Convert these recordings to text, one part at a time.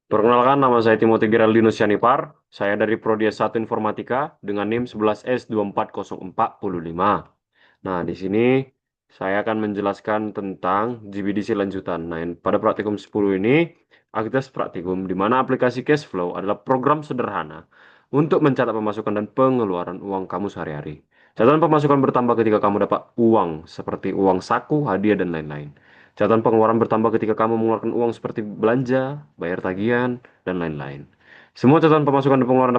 Perkenalkan, nama saya Timothy Geraldinus Yanipar. Saya dari Prodi S1 Informatika dengan NIM 11S24045. Nah, di sini saya akan menjelaskan tentang GBDC lanjutan. Nah, pada praktikum 10 ini, aktivitas praktikum di mana aplikasi cash flow adalah program sederhana untuk mencatat pemasukan dan pengeluaran uang kamu sehari-hari. Catatan pemasukan bertambah ketika kamu dapat uang, seperti uang saku, hadiah, dan lain-lain. Catatan pengeluaran bertambah ketika kamu mengeluarkan uang seperti belanja, bayar tagihan, dan lain-lain. Semua catatan pemasukan dan pengeluaran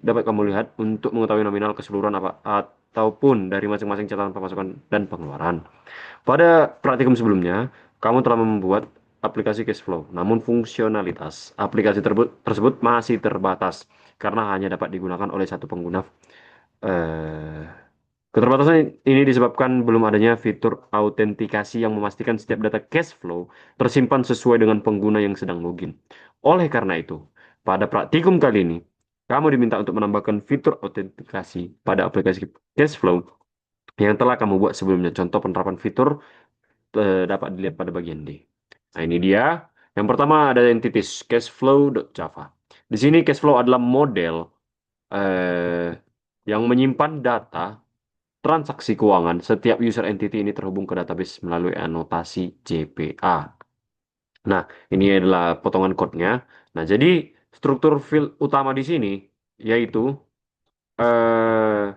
dapat kamu lihat untuk mengetahui nominal keseluruhan ataupun dari masing-masing catatan pemasukan dan pengeluaran. Pada praktikum sebelumnya, kamu telah membuat aplikasi cash flow, namun fungsionalitas aplikasi tersebut masih terbatas karena hanya dapat digunakan oleh satu pengguna. Eh, Keterbatasan ini disebabkan belum adanya fitur autentikasi yang memastikan setiap data cash flow tersimpan sesuai dengan pengguna yang sedang login. Oleh karena itu, pada praktikum kali ini, kamu diminta untuk menambahkan fitur autentikasi pada aplikasi cash flow yang telah kamu buat sebelumnya. Contoh penerapan fitur dapat dilihat pada bagian D. Nah, ini dia. Yang pertama ada entities cashflow.java. Di sini cashflow adalah model eh, yang menyimpan data transaksi keuangan. Setiap user entity ini terhubung ke database melalui anotasi JPA. Nah, ini adalah potongan code-nya. Nah, jadi struktur field utama di sini yaitu eh,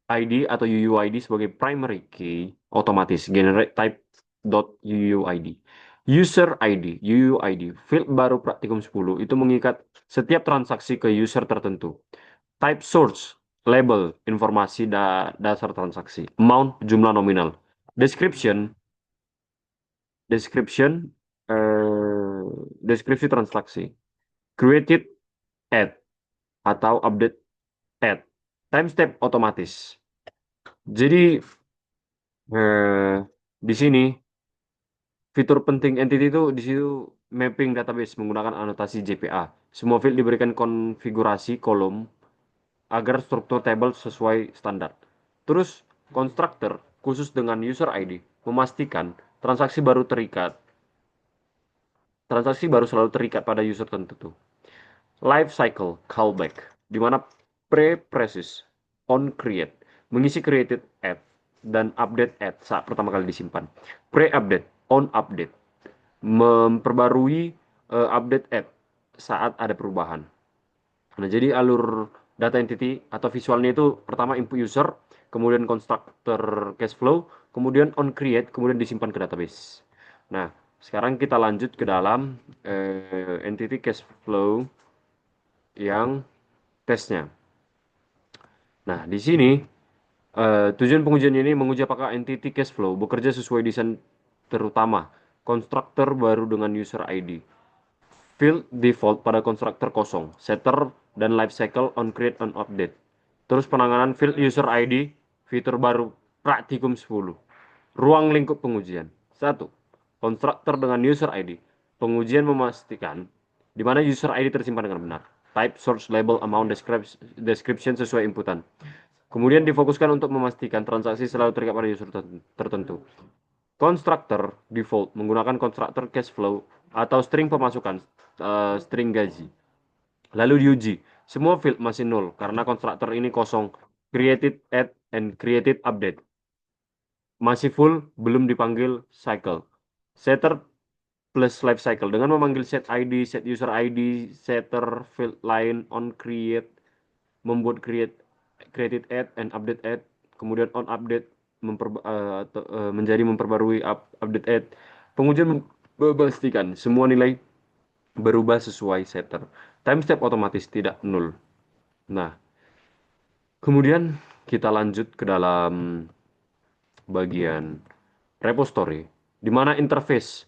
ID atau UUID sebagai primary key otomatis generate type .uuid. User ID, UUID, field baru praktikum 10 itu mengikat setiap transaksi ke user tertentu. Type source, label, informasi dasar transaksi. Amount, jumlah nominal. Description, description, eh, deskripsi transaksi. Created add atau update add. Timestamp otomatis. Jadi di sini fitur penting entity itu di situ mapping database menggunakan anotasi JPA. Semua field diberikan konfigurasi kolom agar struktur table sesuai standar. Terus constructor khusus dengan user ID memastikan transaksi baru selalu terikat pada user tertentu. Life cycle callback di mana pre-process on create mengisi created add dan update add saat pertama kali disimpan. Pre-update on update memperbarui update add saat ada perubahan. Nah, jadi alur data entity atau visualnya itu pertama input user, kemudian constructor cash flow, kemudian on create, kemudian disimpan ke database. Nah, sekarang kita lanjut ke dalam entity cash flow yang tesnya. Nah, di sini tujuan pengujian ini menguji apakah entity cash flow bekerja sesuai desain terutama konstruktor baru dengan user ID. Field default pada konstruktor kosong, setter dan lifecycle on create on update. Terus penanganan field user ID, fitur baru praktikum 10. Ruang lingkup pengujian. 1. Konstruktor dengan user ID. Pengujian memastikan di mana user ID tersimpan dengan benar. Type, source, label, amount, description sesuai inputan. Kemudian difokuskan untuk memastikan transaksi selalu terikat pada user tertentu. Konstruktor default menggunakan konstruktor cash flow atau string pemasukan, string gaji. Lalu diuji, semua field masih nol karena konstruktor ini kosong. Created add and created update. Masih full, belum dipanggil cycle. Setter plus life cycle. Dengan memanggil set ID, set user ID, setter field line on create, membuat created add and update add, kemudian on update menjadi memperbarui update add. Pengujian memastikan semua nilai berubah sesuai setter. Timestamp otomatis tidak nol. Nah, kemudian kita lanjut ke dalam bagian repository, di mana interface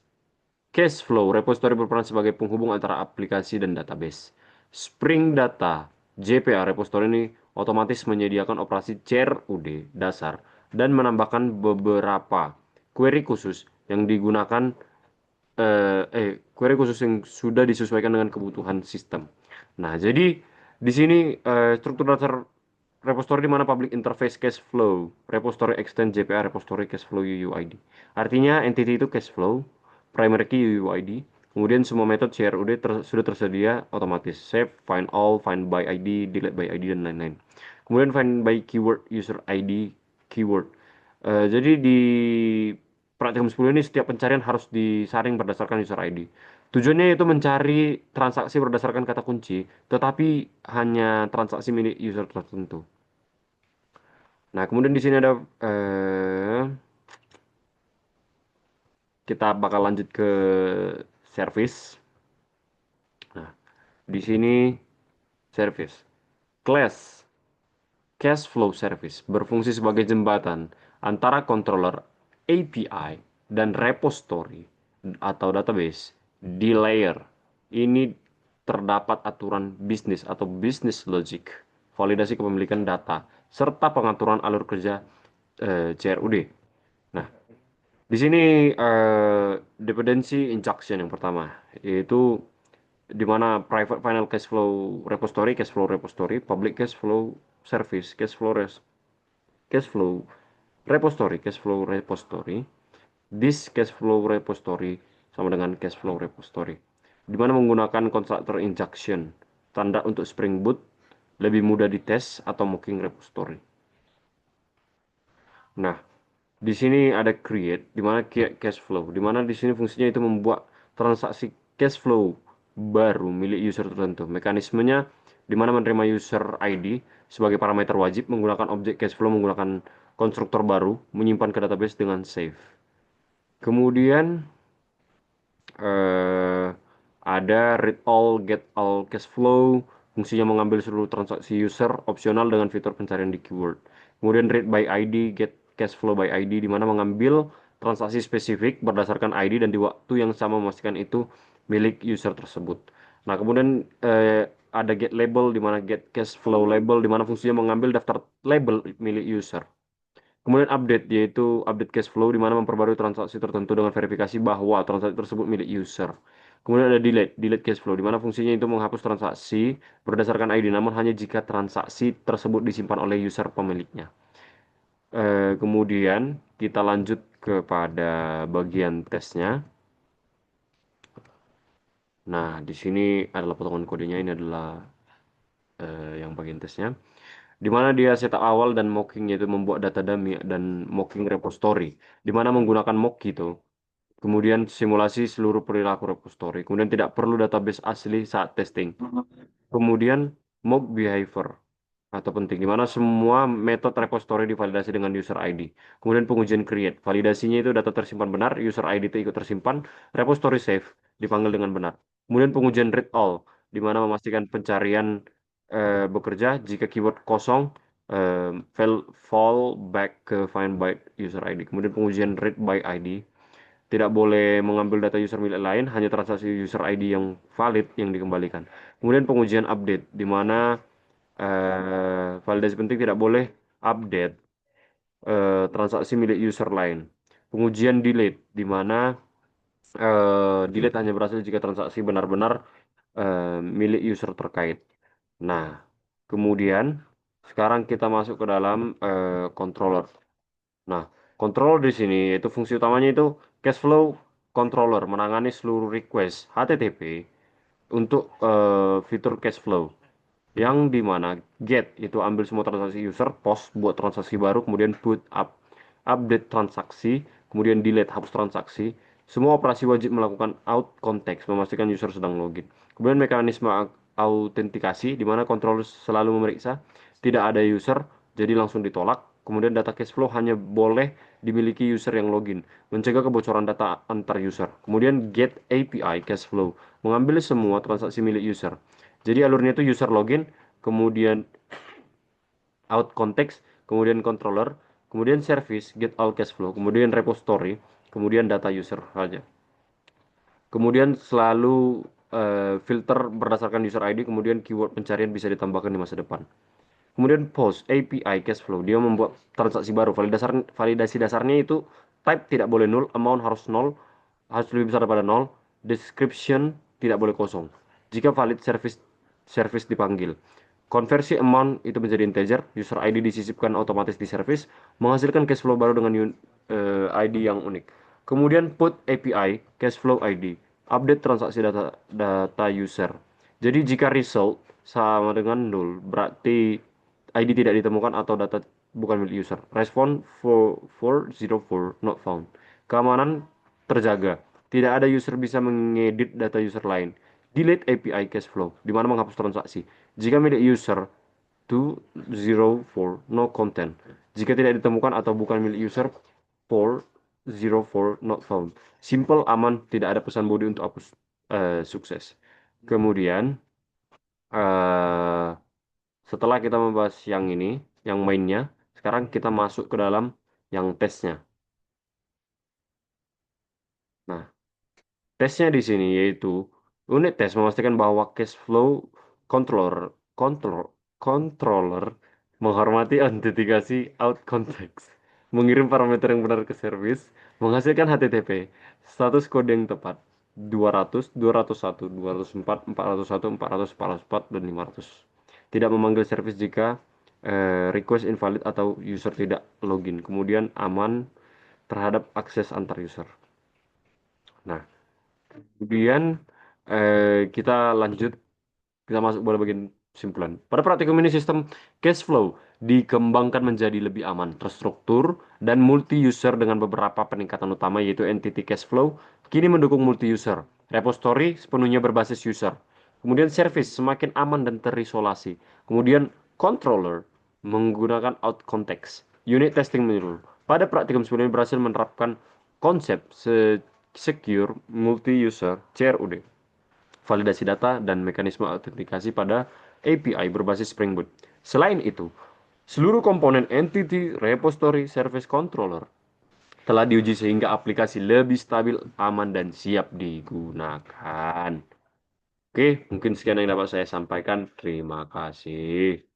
cash flow repository berperan sebagai penghubung antara aplikasi dan database. Spring Data JPA repository ini otomatis menyediakan operasi CRUD dasar dan menambahkan beberapa query khusus yang digunakan query khusus yang sudah disesuaikan dengan kebutuhan sistem. Nah, jadi di sini struktur dasar repository di mana public interface cash flow, repository extend JPA, repository cash flow UUID. Artinya entity itu cash flow, primary key UUID. Kemudian semua metode CRUD sudah tersedia otomatis. Save, find all, find by ID, delete by ID, dan lain-lain. Kemudian find by keyword, user ID, keyword. Jadi di praktikum 10 ini setiap pencarian harus disaring berdasarkan user ID. Tujuannya itu mencari transaksi berdasarkan kata kunci, tetapi hanya transaksi milik user tertentu. Nah, kemudian di sini ada kita bakal lanjut ke service. Nah, di sini service class cash flow service berfungsi sebagai jembatan antara controller API dan repository atau database di layer ini terdapat aturan bisnis atau business logic, validasi kepemilikan data, serta pengaturan alur kerja CRUD. Nah, di sini dependency injection yang pertama, yaitu di mana private final cash flow repository, public cash flow service, cash flow repository, this cash flow repository sama dengan cash flow repository. Di mana menggunakan constructor injection, standar untuk Spring Boot, lebih mudah dites atau mocking repository. Nah, di sini ada create, di mana cash flow, di mana di sini fungsinya itu membuat transaksi cash flow baru milik user tertentu. Mekanismenya di mana menerima user ID sebagai parameter wajib, menggunakan objek cash flow, menggunakan konstruktor baru, menyimpan ke database dengan save. Kemudian ada read all, get all cash flow, fungsinya mengambil seluruh transaksi user, opsional dengan fitur pencarian di keyword. Kemudian read by ID, get cash flow by ID, di mana mengambil transaksi spesifik berdasarkan ID dan di waktu yang sama memastikan itu milik user tersebut. Nah, kemudian ada get label, di mana get cash flow label, di mana fungsinya mengambil daftar label milik user. Kemudian update, yaitu update cash flow, di mana memperbarui transaksi tertentu dengan verifikasi bahwa transaksi tersebut milik user. Kemudian ada delete cash flow, di mana fungsinya itu menghapus transaksi berdasarkan ID, namun hanya jika transaksi tersebut disimpan oleh user pemiliknya. Kemudian kita lanjut kepada bagian tesnya. Nah, di sini adalah potongan kodenya, ini adalah yang bagian tesnya. Di mana dia setup awal dan mocking, yaitu membuat data dummy dan mocking repository, di mana menggunakan mock gitu. Kemudian simulasi seluruh perilaku repository. Kemudian tidak perlu database asli saat testing. Kemudian mock behavior atau penting, di mana semua metode repository divalidasi dengan user ID. Kemudian pengujian create, validasinya itu data tersimpan benar, user ID itu ikut tersimpan, repository save dipanggil dengan benar. Kemudian pengujian read all, di mana memastikan pencarian bekerja jika keyword kosong, fall back ke find by user ID. Kemudian pengujian read by ID, tidak boleh mengambil data user milik lain, hanya transaksi user ID yang valid yang dikembalikan. Kemudian pengujian update, di mana validasi penting tidak boleh update transaksi milik user lain. Pengujian delete, di mana delete hanya berhasil jika transaksi benar-benar milik user terkait. Nah, kemudian sekarang kita masuk ke dalam controller. Nah, controller di sini itu fungsi utamanya itu cash flow controller, menangani seluruh request HTTP untuk fitur cash flow. Yang dimana get itu ambil semua transaksi user, post buat transaksi baru, kemudian put update transaksi, kemudian delete hapus transaksi. Semua operasi wajib melakukan out context, memastikan user sedang login. Kemudian mekanisme autentikasi, di mana controller selalu memeriksa tidak ada user, jadi langsung ditolak. Kemudian data cash flow hanya boleh dimiliki user yang login, mencegah kebocoran data antar user. Kemudian get API cash flow, mengambil semua transaksi milik user. Jadi alurnya itu user login, kemudian out context, kemudian controller, kemudian service, get all cash flow, kemudian repository, kemudian data user saja. Kemudian selalu filter berdasarkan user ID, kemudian keyword pencarian bisa ditambahkan di masa depan. Kemudian post API cash flow, dia membuat transaksi baru. Validasi dasarnya itu type tidak boleh null, amount harus nol, harus lebih besar daripada nol, description tidak boleh kosong. Jika valid service dipanggil. Konversi amount itu menjadi integer, user ID disisipkan otomatis di service, menghasilkan cash flow baru dengan ID yang unik. Kemudian put API, cashflow ID, update transaksi data user. Jadi jika result sama dengan nol, berarti ID tidak ditemukan atau data bukan milik user. Respond 404 not found. Keamanan terjaga. Tidak ada user bisa mengedit data user lain. Delete API cashflow, di mana menghapus transaksi. Jika milik user 204 no content. Jika tidak ditemukan atau bukan milik user 404 not found. Simple, aman, tidak ada pesan body untuk hapus. Sukses. Kemudian eh, setelah kita membahas yang ini, yang mainnya, sekarang kita masuk ke dalam yang tesnya. Nah, tesnya di sini yaitu unit tes memastikan bahwa cash flow controller control controller menghormati autentikasi out context, mengirim parameter yang benar ke service, menghasilkan HTTP, status kode yang tepat, 200, 201, 204, 401, 400, 404, dan 500. Tidak memanggil service jika request invalid atau user tidak login. Kemudian aman terhadap akses antar user. Nah, kemudian kita lanjut, kita masuk pada bagian kesimpulan. Pada praktikum ini sistem cash flow dikembangkan menjadi lebih aman, terstruktur, dan multi-user dengan beberapa peningkatan utama yaitu entity cash flow kini mendukung multi-user. Repository sepenuhnya berbasis user. Kemudian service semakin aman dan terisolasi. Kemudian controller menggunakan out context. Unit testing menyeluruh. Pada praktikum sebelumnya berhasil menerapkan konsep secure multi-user CRUD, validasi data, dan mekanisme autentikasi pada API berbasis Spring Boot. Selain itu, seluruh komponen entity, repository, service controller telah diuji sehingga aplikasi lebih stabil, aman, dan siap digunakan. Oke, mungkin sekian yang dapat saya sampaikan. Terima kasih.